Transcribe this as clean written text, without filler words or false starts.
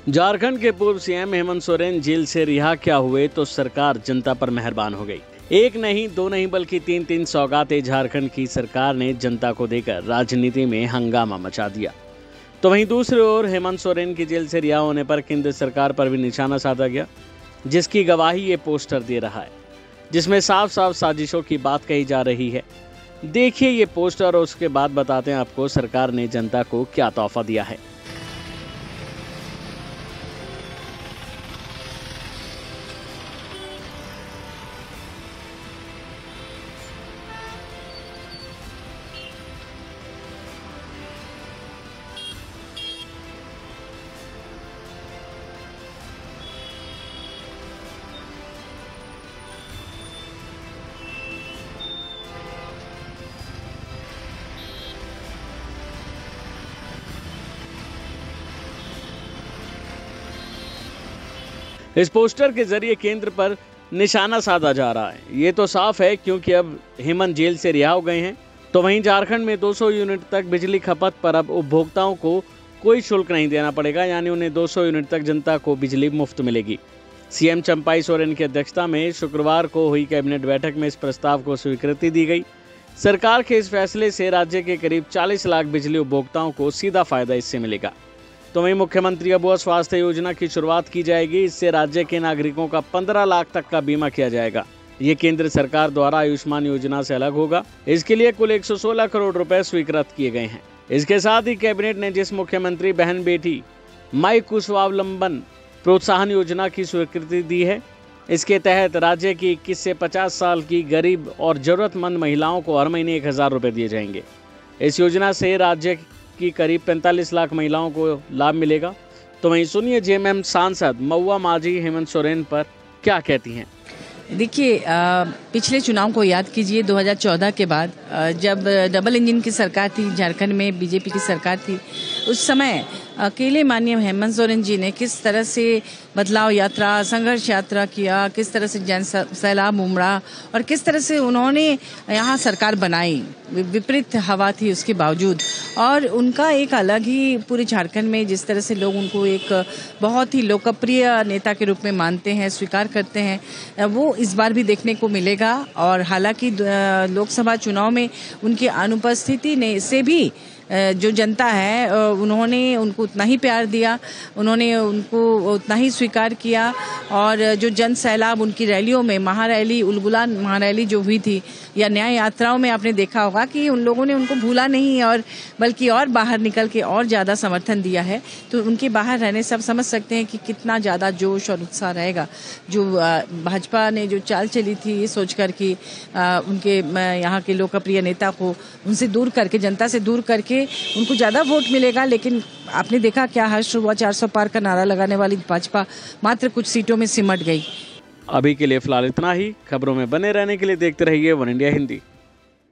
झारखंड के पूर्व CM Hemant Soren jail से रिहा क्या हुए तो सरकार जनता पर मेहरबान हो गई। एक नहीं, दो नहीं, बल्कि तीन सौगातें झारखंड की सरकार ने जनता को देकर राजनीति में हंगामा मचा दिया। तो वहीं दूसरी ओर हेमंत सोरेन की जेल से रिहा होने पर केंद्र सरकार पर भी निशाना साधा गया, जिसकी गवाही ये पोस्टर दे रहा है, जिसमें साफ साफ साजिशों की बात कही जा रही है। देखिए ये पोस्टर और उसके बाद बताते हैं आपको सरकार ने जनता को क्या तोहफा दिया है। इस पोस्टर के जरिए केंद्र पर निशाना साधा जा रहा है। ये तो साफ है क्योंकि अब हेमंत जेल से रिहा हो गए हैं। तो वहीं झारखंड में 200 यूनिट तक बिजली खपत पर अब उपभोक्ताओं को कोई शुल्क नहीं देना पड़ेगा, यानी उन्हें 200 यूनिट तक जनता को बिजली मुफ्त मिलेगी। सीएम चंपाई सोरेन की अध्यक्षता में शुक्रवार को हुई कैबिनेट बैठक में इस प्रस्ताव को स्वीकृति दी गई। सरकार के इस फैसले से राज्य के करीब 40 लाख बिजली उपभोक्ताओं को सीधा फायदा इससे मिलेगा। तो वहीं मुख्यमंत्री अबुआ स्वास्थ्य योजना की शुरुआत की जाएगी। इससे राज्य के नागरिकों का 15 लाख तक का बीमा किया जाएगा। ये केंद्र सरकार द्वारा आयुष्मान योजना से अलग होगा। इसके लिए कुल 116 करोड़ रुपए स्वीकृत किए गए हैं। इसके साथ ही कैबिनेट ने जिस मुख्यमंत्री बहन बेटी माई कुशवावलंबन प्रोत्साहन योजना की स्वीकृति दी है, इसके तहत राज्य की 21 से 50 साल की गरीब और जरूरतमंद महिलाओं को हर महीने 1000 रुपए दिए जाएंगे। इस योजना से राज्य की करीब 45 लाख महिलाओं को लाभ मिलेगा। तो वहीं सुनिए जेएमएम सांसद महुआ माझी हेमंत सोरेन पर क्या कहती हैं। देखिए, पिछले चुनाव को याद कीजिए। 2014 के बाद जब डबल इंजन की सरकार थी, झारखंड में बीजेपी की सरकार थी, उस समय अकेले माननीय हेमंत सोरेन जी ने किस तरह से बदलाव यात्रा, संघर्ष यात्रा किया, किस तरह से जन सैलाब उमड़ा और किस तरह से उन्होंने यहाँ सरकार बनाई। विपरीत हवा थी उसके बावजूद, और उनका एक अलग ही पूरे झारखंड में जिस तरह से लोग उनको एक बहुत ही लोकप्रिय नेता के रूप में मानते हैं, स्वीकार करते हैं, वो इस बार भी देखने को मिलेगा। और हालांकि लोकसभा चुनाव में उनकी अनुपस्थिति ने से भी जो जनता है उन्होंने उनको उतना ही प्यार दिया, उन्होंने उनको उतना ही स्वीकार किया। और जो जन सैलाब उनकी रैलियों में, महारैली, उलगुलान महारैली जो हुई थी या न्याय यात्राओं में आपने देखा होगा कि उन लोगों ने उनको भूला नहीं और बल्कि और बाहर निकल के और ज़्यादा समर्थन दिया है। तो उनके बाहर रहने से आप समझ सकते हैं कि कितना ज़्यादा जोश और उत्साह रहेगा। जो भाजपा ने जो चाल चली थी ये सोचकर कि उनके यहाँ के लोकप्रिय नेता को उनसे दूर करके, जनता से दूर करके उनको ज्यादा वोट मिलेगा, लेकिन आपने देखा क्या हर्ष हुआ। 400 पार का नारा लगाने वाली भाजपा मात्र कुछ सीटों में सिमट गई। अभी के लिए फिलहाल इतना ही। खबरों में बने रहने के लिए देखते रहिए वन इंडिया हिंदी।